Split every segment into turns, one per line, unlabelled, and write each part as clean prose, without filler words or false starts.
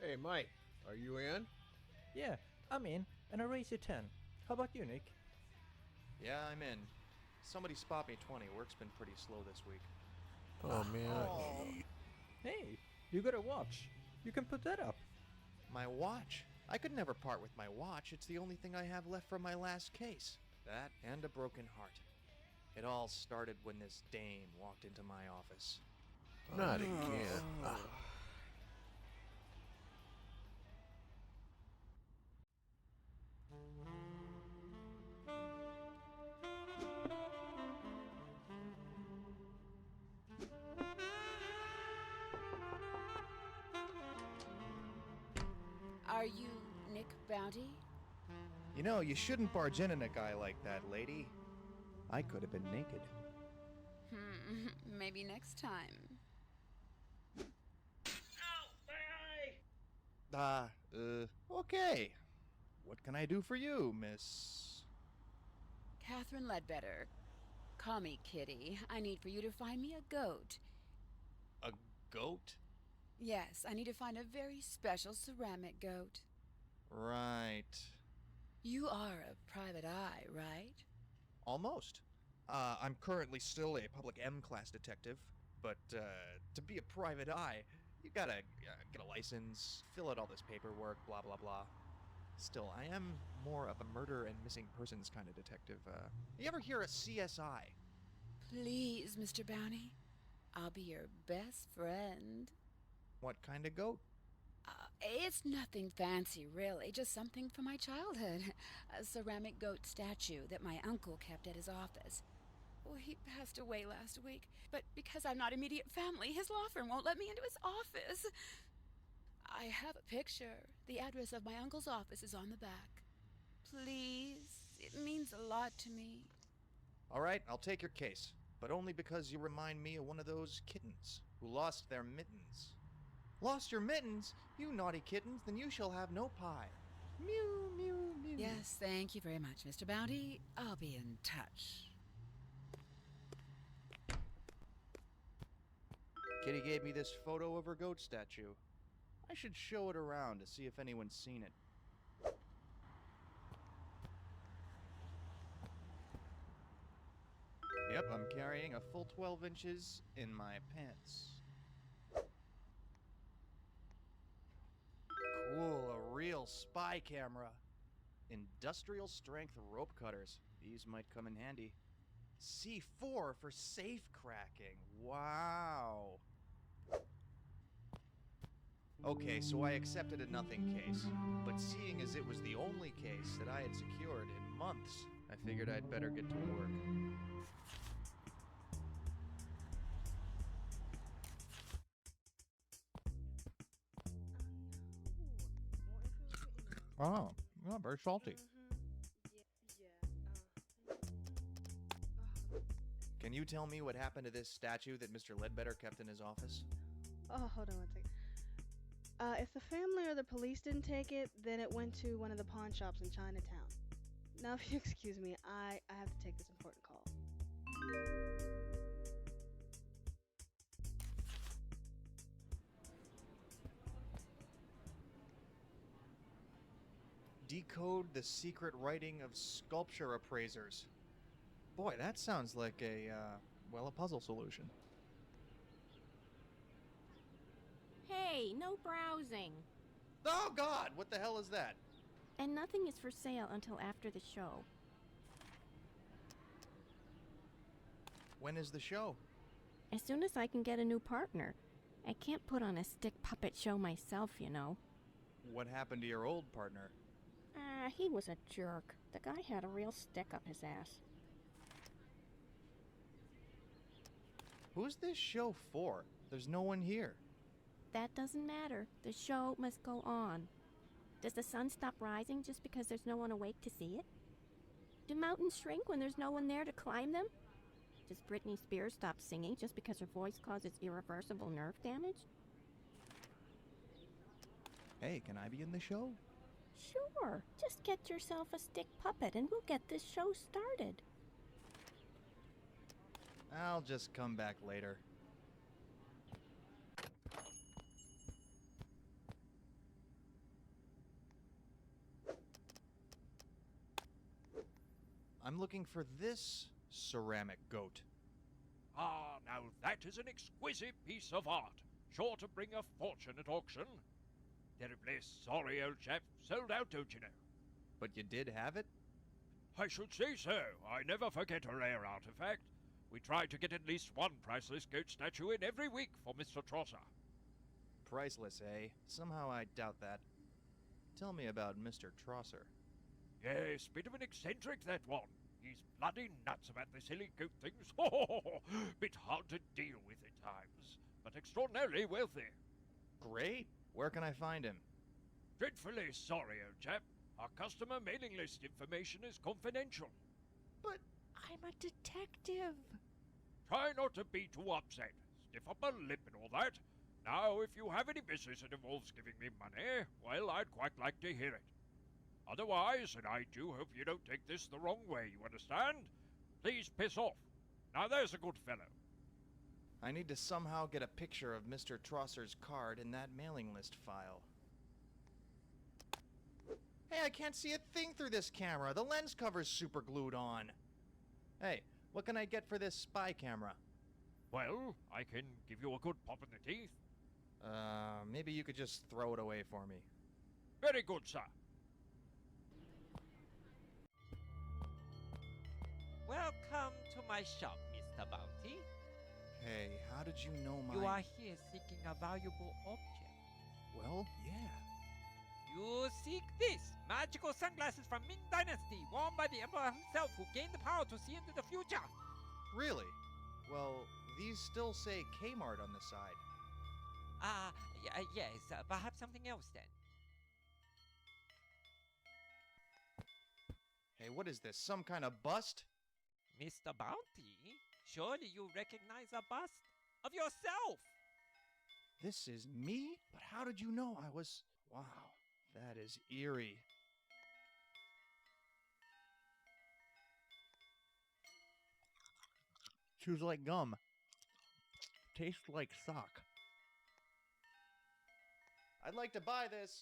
Hey, Mike, are you in?
Yeah, I'm in, and I raise you 10. How about you, Nick?
Yeah, I'm in. Somebody spot me 20. Work's been pretty slow this week.
Oh, man.
Hey, you got a watch. You can put that up.
My watch? I could never part with my watch. It's the only thing I have left from my last case. That and a broken heart. It all started when this dame walked into my office.
Not again.
Are you Nick Bounty?
You know, you shouldn't barge in on a guy like that, lady. I could have been naked.
Maybe next time.
Okay. What can I do for you, Miss...
Catherine Ledbetter. Call me Kitty. I need for you to find me a goat.
A goat?
Yes, I need to find a very special ceramic goat.
Right.
You are a private eye, right?
Almost. I'm currently still a public M-class detective, but to be a private eye, you gotta get a license, fill out all this paperwork, blah blah blah. Still, I am more of a murder and missing persons kind of detective. You ever hear of CSI?
Please, Mr. Bounty. I'll be your best friend.
What kind of goat?
It's nothing fancy, really. Just something from my childhood. A ceramic goat statue that my uncle kept at his office. Oh, he passed away last week, but because I'm not immediate family, his law firm won't let me into his office. I have a picture. The address of my uncle's office is on the back. Please, it means a lot to me.
All right, I'll take your case, but only because you remind me of one of those kittens who lost their mittens. Lost your mittens? You naughty kittens, then you shall have no pie. Mew, mew, mew.
Yes, thank you very much, Mr. Bounty. I'll be in touch.
Kitty gave me this photo of her goat statue. I should show it around to see if anyone's seen it. Yep, I'm carrying a full 12 inches in my pants. Cool, a real spy camera. Industrial strength rope cutters. These might come in handy. C4 for safe cracking. Wow. Okay, so I accepted a nothing case. But seeing as it was the only case that I had secured in months, I figured I'd better get to work. Oh, yeah, very salty. Can you tell me what happened to this statue that Mr. Ledbetter kept in his office?
Oh, hold on one second. If the family or the police didn't take it, then it went to one of the pawn shops in Chinatown. Now, if you excuse me, I have to take this important call.
Decode the secret writing of sculpture appraisers. Boy, that sounds like a puzzle solution.
Hey, no browsing.
Oh God, what the hell is that?
And nothing is for sale until after the show.
When is the show?
As soon as I can get a new partner. I can't put on a stick puppet show myself, you know.
What happened to your old partner?
He was a jerk. The guy had a real stick up his ass.
Who's this show for? There's no one here.
That doesn't matter. The show must go on. Does the sun stop rising just because there's no one awake to see it? Do mountains shrink when there's no one there to climb them? Does Britney Spears stop singing just because her voice causes irreversible nerve damage?
Hey, can I be in the show?
Sure. Just get yourself a stick puppet and we'll get this show started.
I'll just come back later. I'm looking for this ceramic goat.
Ah, now that is an exquisite piece of art, sure to bring a fortune at auction. Terribly sorry, old chap. Sold out, don't you know?
But you did have it?
I should say so. I never forget a rare artifact. We try to get at least one priceless goat statue in every week for Mr. Trosser.
Priceless, eh? Somehow I doubt that. Tell me about Mr. Trosser.
Yes, bit of an eccentric, that one. He's bloody nuts about the silly goat things. Bit hard to deal with at times, but extraordinarily wealthy.
Great! Where can I find him?
Dreadfully sorry, old chap. Our customer mailing list information is confidential.
But I'm a detective.
Try not to be too upset. Stiff up a lip and all that. Now, if you have any business that involves giving me money, well, I'd quite like to hear it. Otherwise, and I do hope you don't take this the wrong way, you understand? Please piss off. Now there's a good fellow.
I need to somehow get a picture of Mr. Trosser's card in that mailing list file. Hey, I can't see a thing through this camera. The lens cover's super glued on. Hey, what can I get for this spy camera?
Well, I can give you a good pop in the teeth.
Maybe you could just throw it away for me.
Very good, sir.
Welcome to my shop, Mr. Bounty.
Hey, how did you know my...
You are here seeking a valuable object.
Well, yeah.
You seek this magical sunglasses from Ming Dynasty, worn by the Emperor himself, who gained the power to see into the future.
Really? Well, these still say Kmart on the side.
Yes, perhaps something else then.
Hey, what is this? Some kind of bust?
Mr. Bounty, surely you recognize a bust of yourself.
This is me? But how did you know I was... Wow, that is eerie.
Chews like gum. Tastes like sock.
I'd like to buy this.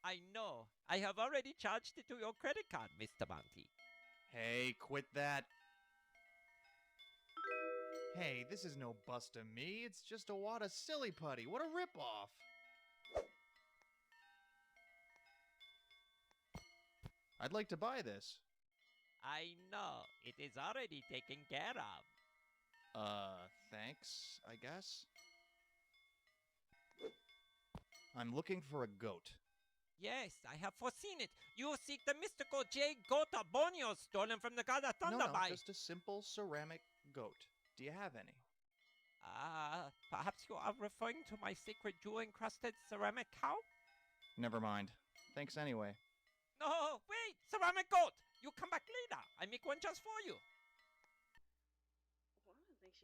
I know. I have already charged it to your credit card, Mr. Bounty.
Hey, quit that. Hey, this is no bust of me. It's just a wad of silly putty. What a ripoff. I'd like to buy this.
I know. It is already taken care of.
Thanks, I guess. I'm looking for a goat.
Yes, I have foreseen it. You seek the mystical J. Gota Bonio stolen from the god of thunder
No,
by...
just a simple ceramic goat. Do you have any?
Perhaps you are referring to my sacred jewel-encrusted ceramic cow?
Never mind. Thanks anyway.
No, wait! Ceramic goat! You come back later. I make one just for you.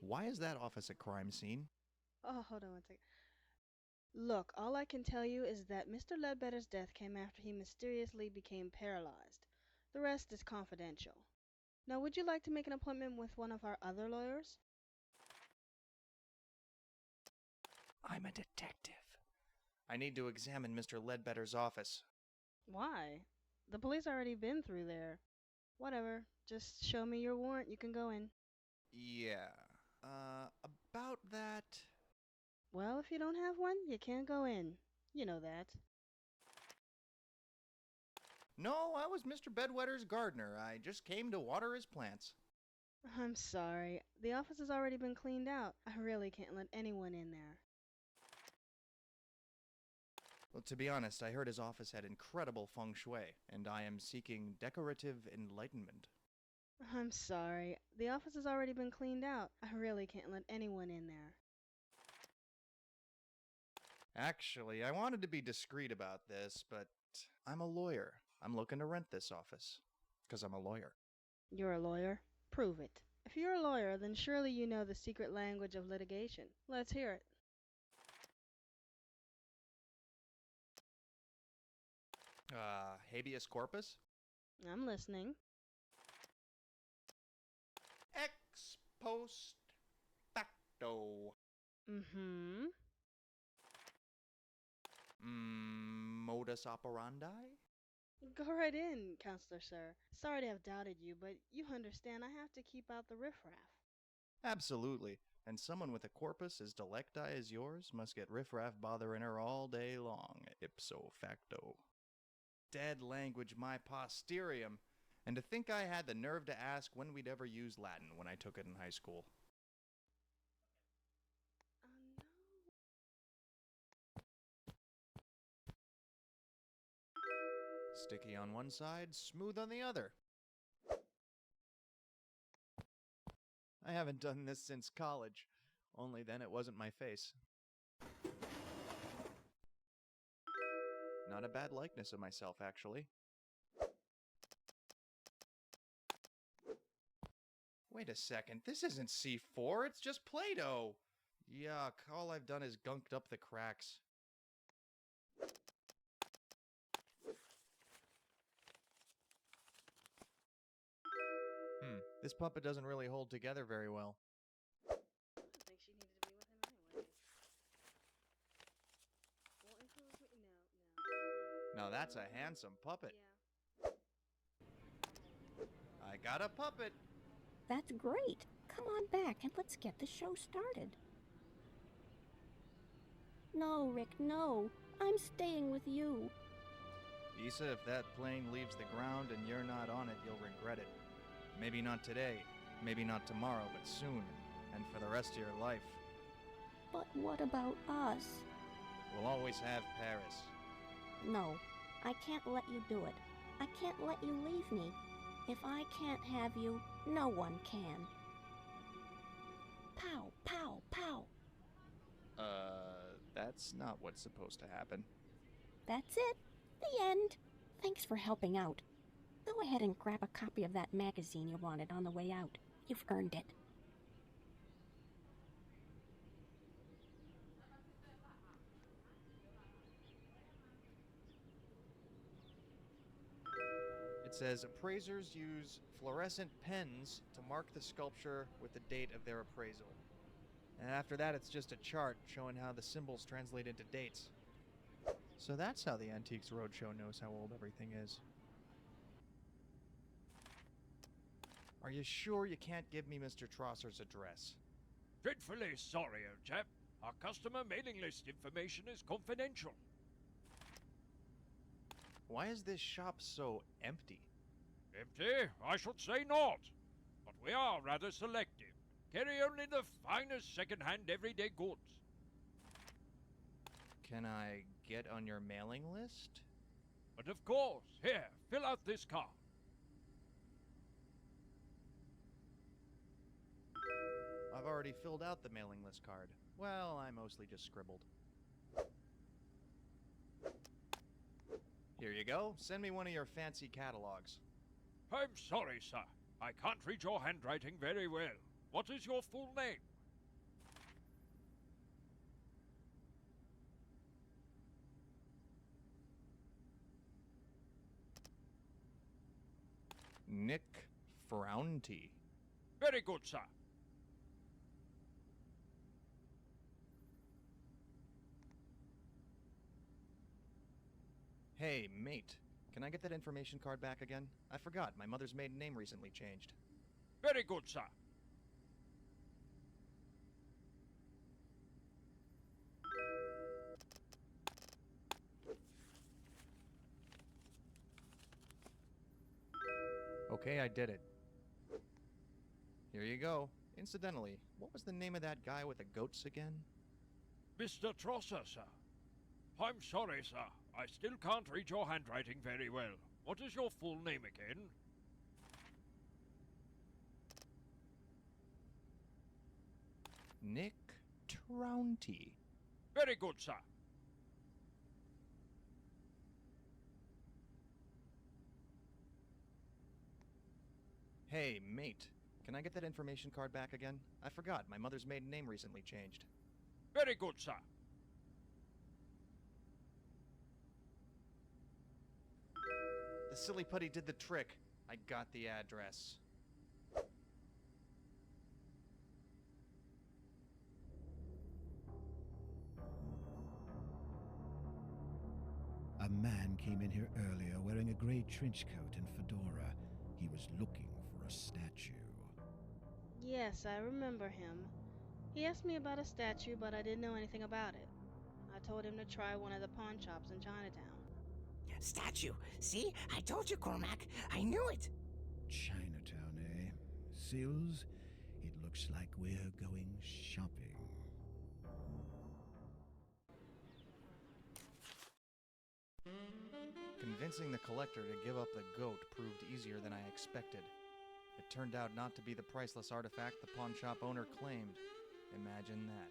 Why is that office a crime scene?
Oh, hold on one second. Look, all I can tell you is that Mr. Ledbetter's death came after he mysteriously became paralyzed. The rest is confidential. Now, would you like to make an appointment with one of our other lawyers?
I'm a detective. I need to examine Mr. Ledbetter's office.
Why? The police already been through there. Whatever. Just show me your warrant. You can go in.
Yeah. About that...
Well, if you don't have one, you can't go in. You know that.
No, I was Mr. Bedwetter's gardener. I just came to water his plants.
I'm sorry. The office has already been cleaned out. I really can't let anyone in there.
Well, to be honest, I heard his office had incredible feng shui, and I am seeking decorative enlightenment.
I'm sorry. The office has already been cleaned out. I really can't let anyone in there.
Actually, I wanted to be discreet about this, but I'm a lawyer. I'm looking to rent this office. 'Cause I'm a lawyer.
You're a lawyer? Prove it. If you're a lawyer, then surely you know the secret language of litigation. Let's hear it.
Habeas corpus?
I'm listening.
Ex post facto.
Mm-hmm.
Modus operandi?
Go right in, Counselor Sir. Sorry to have doubted you, but you understand I have to keep out the riffraff.
Absolutely. And someone with a corpus as delecti as yours must get riffraff bothering her all day long, ipso facto. Dead language my posterium. And to think I had the nerve to ask when we'd ever use Latin when I took it in high school.
No.
Sticky on one side, smooth on the other. I haven't done this since college. Only then it wasn't my face. Not a bad likeness of myself, actually. Wait a second, this isn't C4, it's just Play-Doh! Yuck, all I've done is gunked up the cracks. This puppet doesn't really hold together very well.
I think she needed to be with him anyways. Won't influence me? No.
Now that's a handsome puppet.
Yeah.
I got a puppet!
That's great. Come on back and let's get the show started. No, Rick, no. I'm staying with you.
Issa, if that plane leaves the ground and you're not on it, you'll regret it. Maybe not today, maybe not tomorrow, but soon, and for the rest of your life.
But what about us?
We'll always have Paris.
No, I can't let you do it. I can't let you leave me. If I can't have you, no one can. Pow, pow, pow.
That's not what's supposed to happen.
That's it. The end. Thanks for helping out. Go ahead and grab a copy of that magazine you wanted on the way out. You've earned it.
It says appraisers use fluorescent pens to mark the sculpture with the date of their appraisal. And after that, it's just a chart showing how the symbols translate into dates. So that's how the Antiques Roadshow knows how old everything is. Are you sure you can't give me Mr. Trosser's address?
Dreadfully sorry, old chap. Our customer mailing list information is confidential.
Why is this shop so empty?
Empty? I should say not. But we are rather selective. Carry only the finest second-hand everyday goods.
Can I get on your mailing list?
But of course, here, fill out this card.
I've already filled out the mailing list card. Well, I mostly just scribbled. Here you go. Send me one of your fancy catalogs.
I'm sorry, sir. I can't read your handwriting very well. What is your full name?
Nick Frownty.
Very good, sir.
Hey, mate. Can I get that information card back again? I forgot. My mother's maiden name recently changed.
Very good, sir.
Okay, I did it. Here you go. Incidentally, what was the name of that guy with the goats again?
Mr. Trosser, sir. I'm sorry, sir. I still can't read your handwriting very well. What is your full name again?
Nick Trounty.
Very good, sir.
Hey, mate. Can I get that information card back again? I forgot. My mother's maiden name recently changed.
Very good, sir.
The silly putty did the trick. I got the address.
A man came in here earlier wearing a gray trench coat and fedora. He was looking for a statue.
Yes, I remember him. He asked me about a statue, but I didn't know anything about it. I told him to try one of the pawn shops in Chinatown.
Statue. See? I told you, Cormac. I knew it.
Chinatown, eh? Sills, it looks like we're going shopping.
Convincing the collector to give up the goat proved easier than I expected. It turned out not to be the priceless artifact the pawn shop owner claimed. Imagine that.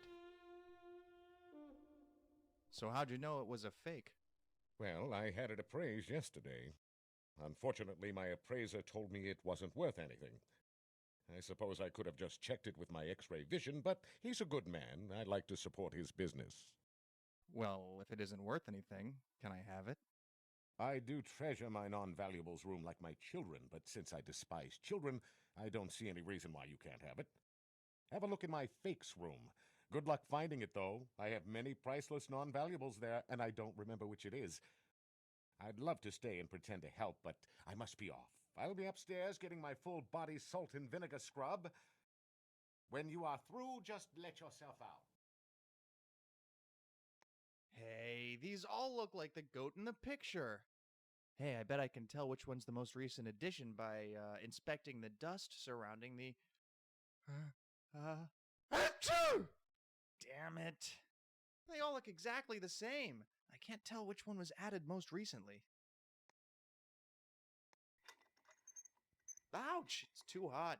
So how'd you know it was a fake?
Well, I had it appraised yesterday. Unfortunately, my appraiser told me it wasn't worth anything. I suppose I could have just checked it with my X-ray vision, but he's a good man. I'd like to support his business.
Well, if it isn't worth anything, can I have it?
I do treasure my non-valuables room like my children, but since I despise children, I don't see any reason why you can't have it. Have a look in my fakes room. Good luck finding it, though. I have many priceless non-valuables there, and I don't remember which it is. I'd love to stay and pretend to help, but I must be off. I'll be upstairs getting my full-body salt and vinegar scrub. When you are through, just let yourself out.
Hey, these all look like the goat in the picture. Hey, I bet I can tell which one's the most recent addition by inspecting the dust surrounding the... Achoo! Damn it. They all look exactly the same. I can't tell which one was added most recently. Ouch! It's too hot.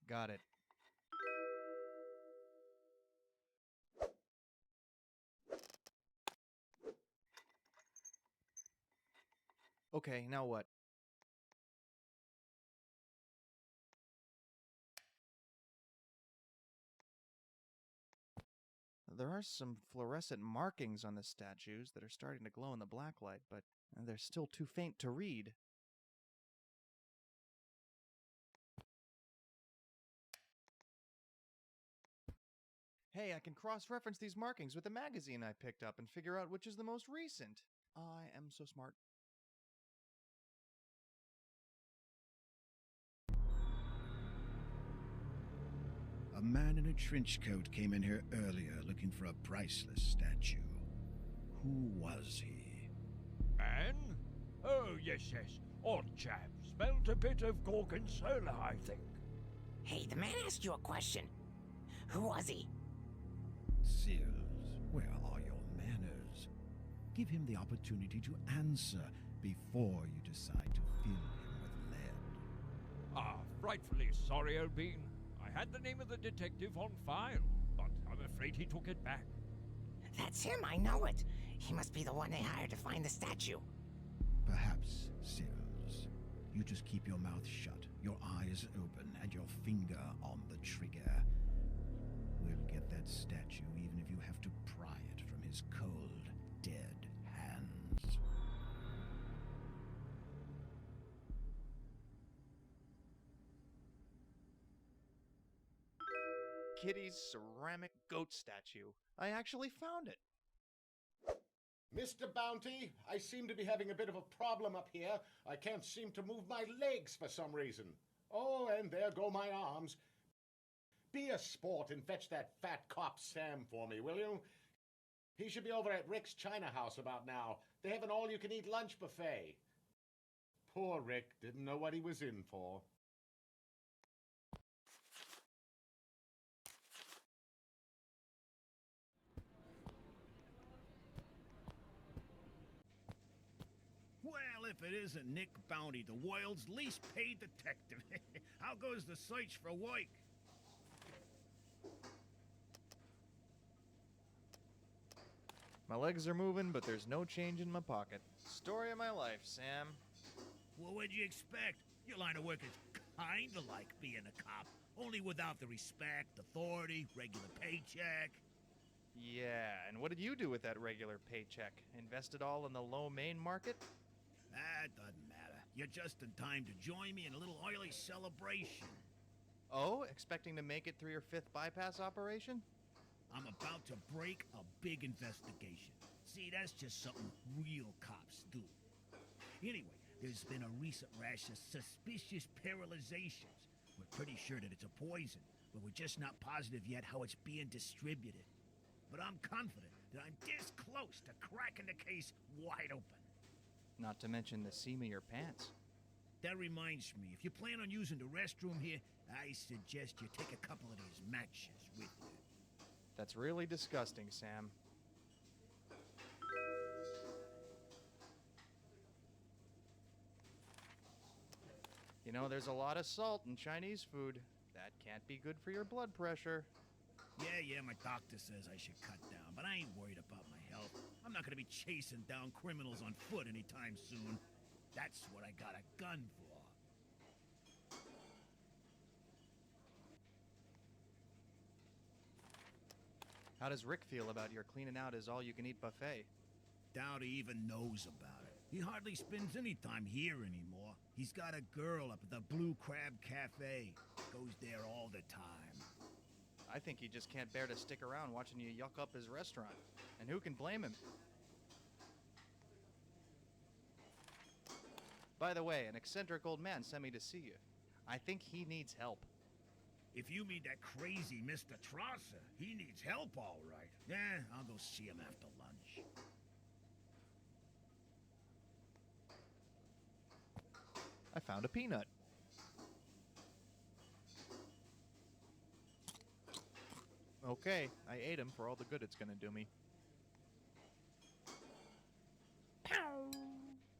Got it. Okay, now what? There are some fluorescent markings on the statues that are starting to glow in the black light, but they're still too faint to read. Hey, I can cross-reference these markings with the magazine I picked up and figure out which is the most recent. I am so smart.
A man in a trench coat came in here earlier looking for a priceless statue. Who was he?
Man? Oh, yes. Odd chap. Smelt a bit of Gorgonzola, I think.
Hey, the man asked you a question. Who was he?
Sills, where are your manners? Give him the opportunity to answer before you decide to fill him with lead.
Ah, frightfully sorry, Albine. I had the name of the detective on file, but I'm afraid he took it back.
That's him, I know it. He must be the one they hired to find the statue.
Perhaps, Sills. You just keep your mouth shut, your eyes open, and your finger on the trigger. We'll get that statue even if you have to pry it from his cold, dead hands.
Kitty's ceramic goat statue. I actually found it.
Mr. Bounty, I seem to be having a bit of a problem up here. I can't seem to move my legs for some reason. Oh, and there go my arms. Be a sport and fetch that fat cop Sam for me, will you? He should be over at Rick's China House about now. They have an all-you-can-eat lunch buffet. Poor Rick didn't know what he was in for.
Well, if it isn't Nick Bounty, the world's least paid detective. How goes the search for Wyke?
My legs are moving, but there's no change in my pocket. Story of my life, Sam.
Well, what'd you expect? Your line of work is kinda like being a cop, only without the respect, authority, regular paycheck.
Yeah, and what did you do with that regular paycheck? Invest it all in the low main market?
That doesn't matter. You're just in time to join me in a little oily celebration.
Oh, expecting to make it through your 5th bypass operation?
I'm about to break a big investigation. See, that's just something real cops do. Anyway, there's been a recent rash of suspicious paralyzations. We're pretty sure that it's a poison, but we're just not positive yet how it's being distributed. But I'm confident that I'm this close to cracking the case wide open.
Not to mention the seam of your pants.
That reminds me, if you plan on using the restroom here, I suggest you take a couple of these matches with you.
That's really disgusting, Sam. You know, there's a lot of salt in Chinese food. That can't be good for your blood pressure.
Yeah, my doctor says I should cut down, but I ain't worried about my health. I'm not gonna be chasing down criminals on foot anytime soon. That's what I got a gun for.
How does Rick feel about your cleaning out his all-you-can-eat buffet?
Doubt he even knows about it. He hardly spends any time here anymore. He's got a girl up at the Blue Crab Cafe. Goes there all the time.
I think he just can't bear to stick around watching you yuck up his restaurant. And who can blame him? By the way, an eccentric old man sent me to see you. I think he needs help.
If you mean that crazy Mr. Trosser, he needs help all right. Yeah, I'll go see him after lunch.
I found a peanut. Okay, I ate him for all the good it's gonna do me.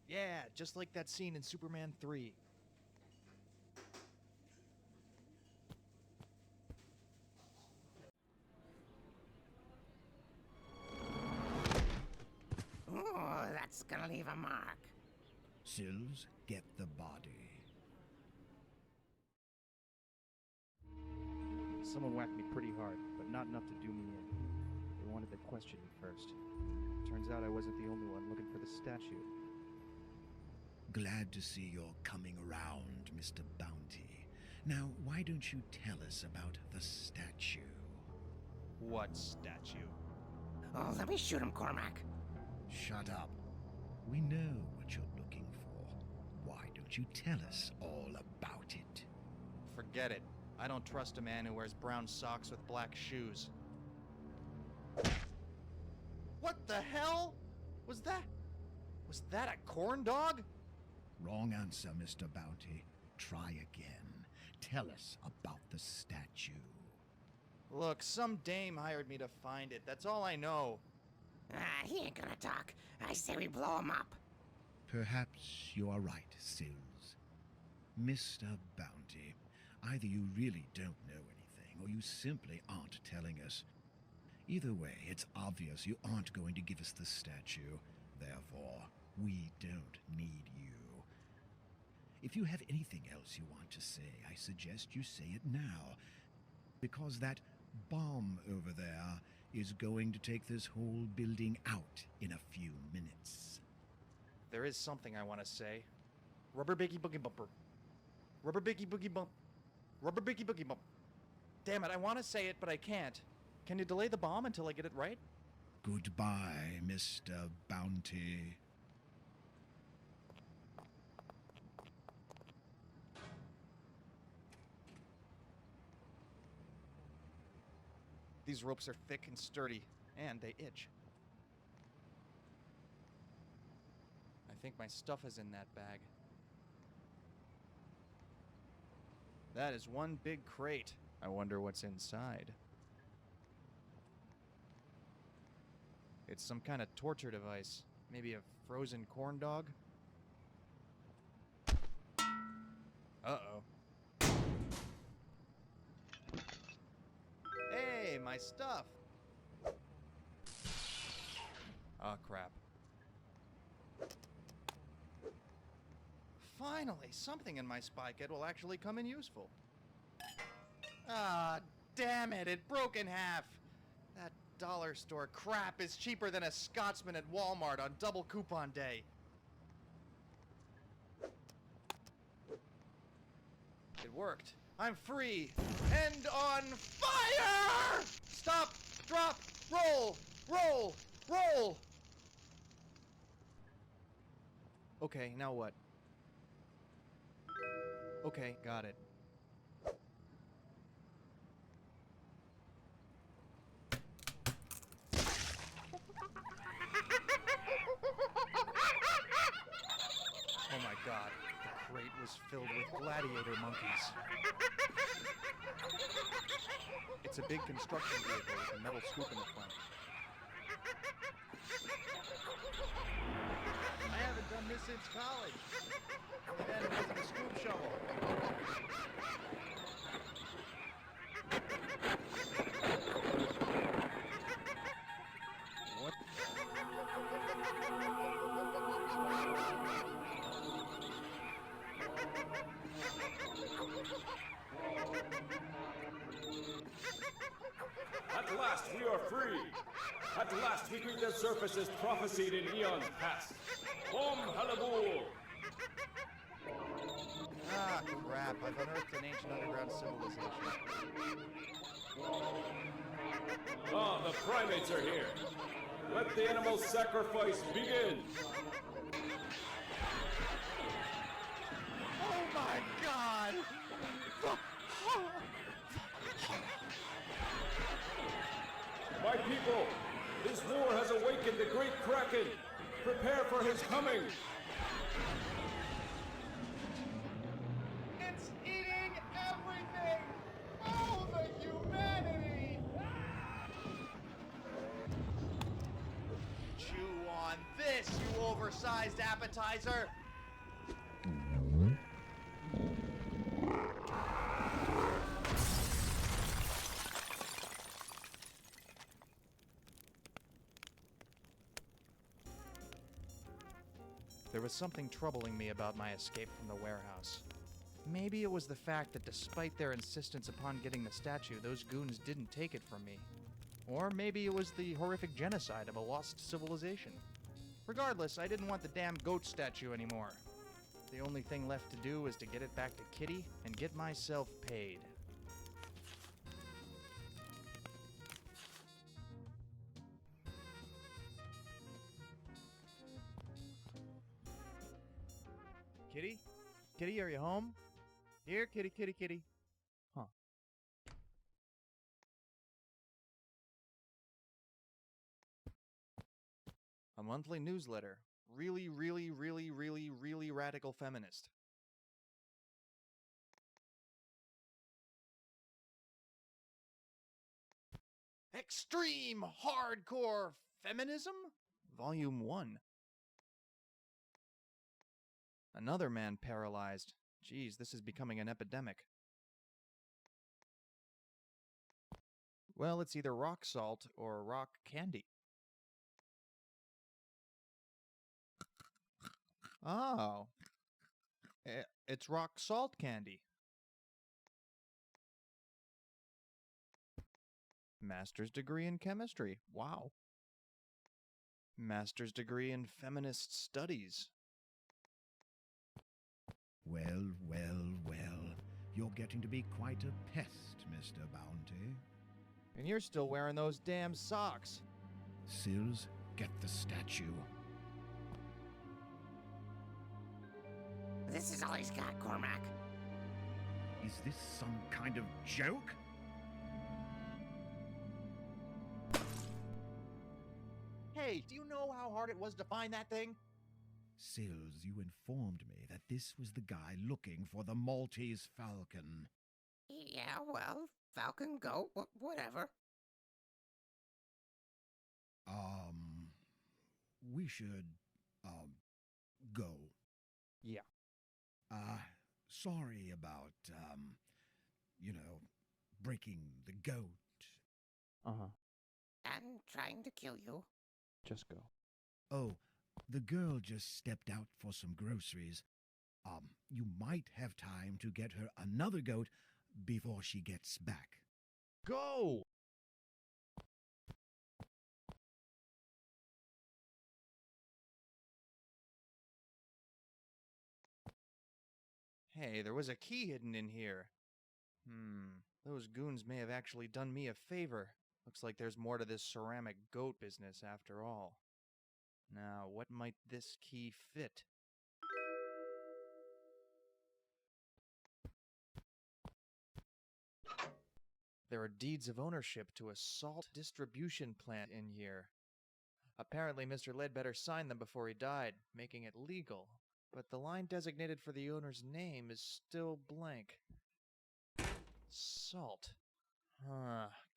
Yeah, just like that scene in Superman 3.
Ooh, that's gonna leave a mark.
Sills, get the body.
Someone whacked me pretty hard, but not enough to do me in. They wanted to question me first. Turns out I wasn't the only one looking for the statue.
Glad to see you're coming around, Mr. Bounty. Now, why don't you tell us about the statue?
What statue?
Oh, let me shoot him, Cormac.
Shut up. We know what you're looking for. Why don't you tell us all about it?
Forget it. I don't trust a man who wears brown socks with black shoes. What the hell? Was that a corn dog?
Wrong answer, Mr. Bounty. Try again. Tell us about the statue.
Look, some dame hired me to find it. That's all I know.
He ain't gonna talk. I say we blow him up.
Perhaps you are right, Sills. Mr. Bounty, either you really don't know anything, or you simply aren't telling us. Either way, it's obvious you aren't going to give us the statue. Therefore, we don't need you. If you have anything else you want to say, I suggest you say it now. Because that bomb over there is going to take this whole building out in a few minutes.
There is something I want to say. Rubber Biggie Boogie Bumper. Rubber Biggie Boogie Bump. Rubber Biggie Boogie Bump. Damn it, I want to say it, but I can't. Can you delay the bomb until I get it right?
Goodbye, Mr. Bounty.
These ropes are thick and sturdy, and they itch. I think my stuff is in that bag. That is one big crate. I wonder what's inside. It's some kind of torture device. Maybe a frozen corn dog? Uh-oh. Hey, my stuff! Oh, crap. Finally, something in my spy kit will actually come in useful. Ah, damn it, it broke in half! That dollar store crap is cheaper than a Scotsman at Walmart on double coupon day. It worked. I'm free and on fire! Stop! Drop! Roll! Roll! Roll!
Okay, now what? Okay, got it. Oh my god, the crate was filled with gladiator monkeys. It's a big construction vehicle with a metal scoop in the front. I haven't done this since college. And then it wasn't a scoop shovel. What?
At last we are free! At last we greet the surfaces prophesied in eons past! Om Halabul!
Ah, crap. I've unearthed an ancient underground civilization.
Ah, the primates are here! Let the animal sacrifice begin!
Oh my god!
My people, this war has awakened the great Kraken! Prepare for his coming!
It's eating everything! Oh, the humanity! Chew on this, you oversized appetizer!
There was something troubling me about my escape from the warehouse. Maybe it was the fact that despite their insistence upon getting the statue, those goons didn't take it from me. Or maybe it was the horrific genocide of a lost civilization. Regardless, I didn't want the damn goat statue anymore. The only thing left to do was to get it back to Kitty and get myself paid. Kitty? Kitty, are you home? Here, kitty, kitty, kitty. Huh. A monthly newsletter. Really, really, really, really, really radical feminist. Extreme Hardcore Feminism? Volume 1. Another man paralyzed. Geez, this is becoming an epidemic. Well, it's either rock salt or rock candy. Oh. It's rock salt candy. Master's degree in chemistry. Wow. Master's degree in feminist studies.
Well, well, well. You're getting to be quite a pest, Mr. Bounty.
And you're still wearing those damn socks.
Sills, get the statue.
This is all he's got, Cormac.
Is this some kind of joke?
Hey, do you know how hard it was to find that thing?
Sills, you informed me that this was the guy looking for the Maltese Falcon.
Yeah, well, Falcon, go, whatever.
We should, go.
Yeah.
Sorry about, breaking the goat.
Uh-huh.
And trying to kill you.
Just go.
Oh, the girl just stepped out for some groceries. You might have time to get her another goat before she gets back.
Go! Hey, there was a key hidden in here. Those goons may have actually done me a favor. Looks like there's more to this ceramic goat business after all. Now, what might this key fit? There are deeds of ownership to a salt distribution plant in here. Apparently, Mr. Ledbetter signed them before he died, making it legal, but the line designated for the owner's name is still blank. Salt.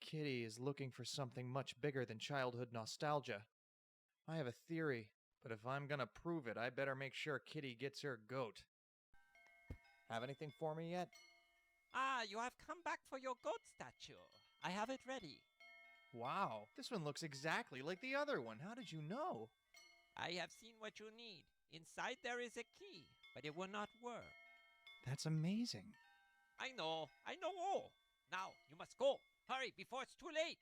Kitty is looking for something much bigger than childhood nostalgia. I have a theory, but if I'm gonna prove it, I better make sure Kitty gets her goat. Have anything for me yet?
Ah, you have come back for your goat statue. I have it ready.
Wow, this one looks exactly like the other one. How did you know?
I have seen what you need. Inside there is a key, but it will not work.
That's amazing.
I know all. Now, you must go. Hurry, before it's too late.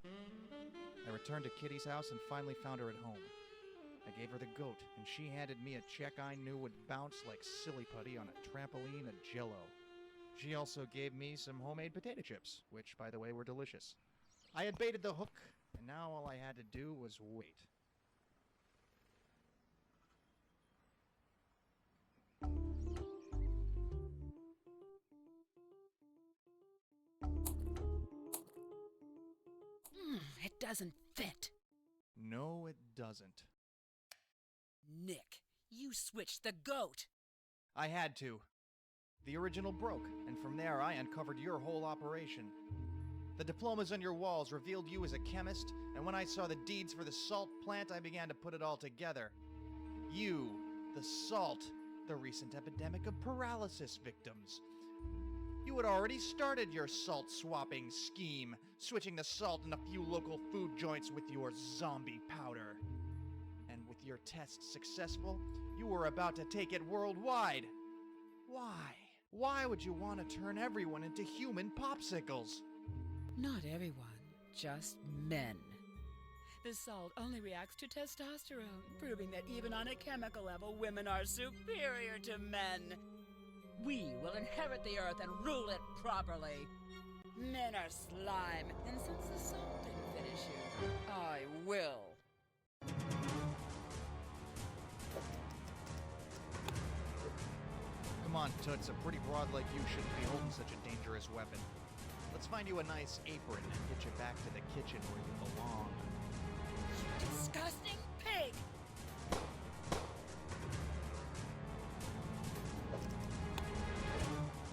I returned to Kitty's house and finally found her at home. I gave her the goat, and she handed me a check I knew would bounce like silly putty on a trampoline of Jell-O. She also gave me some homemade potato chips, which, by the way, were delicious. I had baited the hook, and now all I had to do was wait.
It doesn't fit.
No, it doesn't.
Nick, you switched the goat.
I had to. The original broke, and from there I uncovered your whole operation. The diplomas on your walls revealed you as a chemist, and when I saw the deeds for the salt plant, I began to put it all together. You, the salt, the recent epidemic of paralysis victims. You had already started your salt-swapping scheme, switching the salt in a few local food joints with your zombie powder. And with your tests successful, you were about to take it worldwide. Why? Why would you want to turn everyone into human popsicles?
Not everyone, just men. The salt only reacts to testosterone, proving that even on a chemical level, women are superior to men. We will inherit the earth and rule it properly. Men are slime, and since the salt didn't finish you, I will.
Come on, Toots, a pretty broad like you shouldn't be holding such a dangerous weapon. Let's find you a nice apron and get you back to the kitchen where you belong.
You disgusting pig!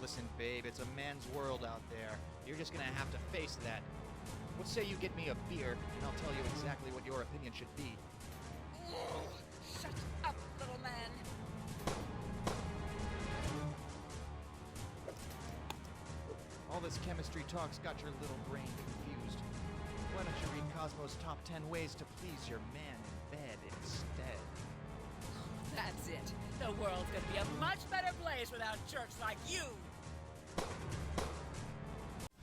Listen, babe, it's a man's world out there. You're just gonna have to face that. What say you get me a beer, and I'll tell you exactly what your opinion should be.
Ugh, shut up, little man.
All this chemistry talk's got your little brain confused. Why don't you read Cosmo's top 10 ways to please your man in bed instead?
That's it. The world's gonna be a much better place without jerks like you.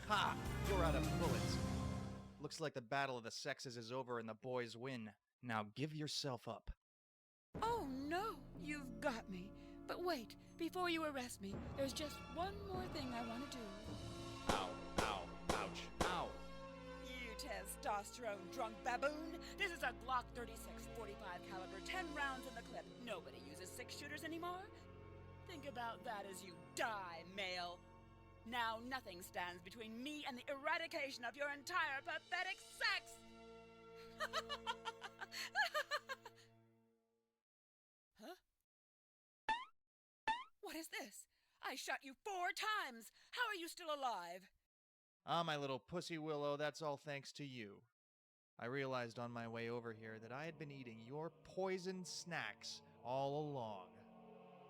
Ha! You're out of bullets. Looks like the battle of the sexes is over and the boys win. Now give yourself up.
Oh no, you've got me. But wait, before you arrest me, there's just one more thing I want to do.
Ow, ow, ouch, ow.
You testosterone drunk baboon. This is a Glock 36 45 caliber, 10 rounds in the clip. Nobody uses 6-shooters anymore. Think about that as you die, male. Now nothing stands between me and the eradication of your entire pathetic sex! Huh? What is this? I shot you 4 times! How are you still alive?
Ah, my little pussy willow, that's all thanks to you. I realized on my way over here that I had been eating your poisoned snacks all along.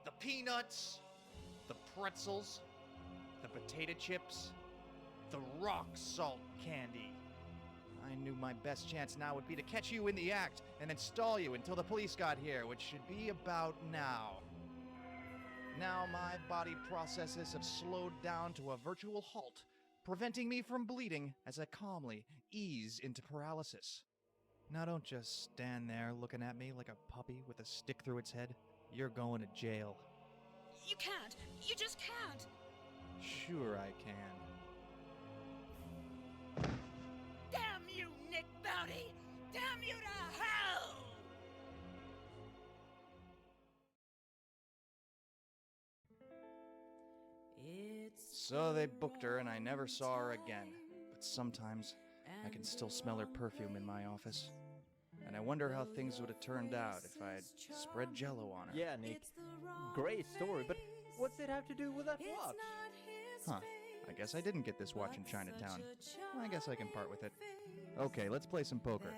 The peanuts, the pretzels, the potato chips, the rock salt candy. I knew my best chance now would be to catch you in the act and then stall you until the police got here, which should be about now. Now my body processes have slowed down to a virtual halt, preventing me from bleeding as I calmly ease into paralysis. Now don't just stand there looking at me like a puppy with a stick through its head. You're going to jail.
You can't. You just can't.
Sure I can. So they booked her, and I never saw her again. But sometimes I can still smell her perfume in my office. And I wonder how things would have turned out if I had spread Jell-O on her.
Yeah, Nick. Great story, but what's it have to do with that watch?
Huh. I guess I didn't get this watch in Chinatown. I guess I can part with it. Okay, let's play some poker.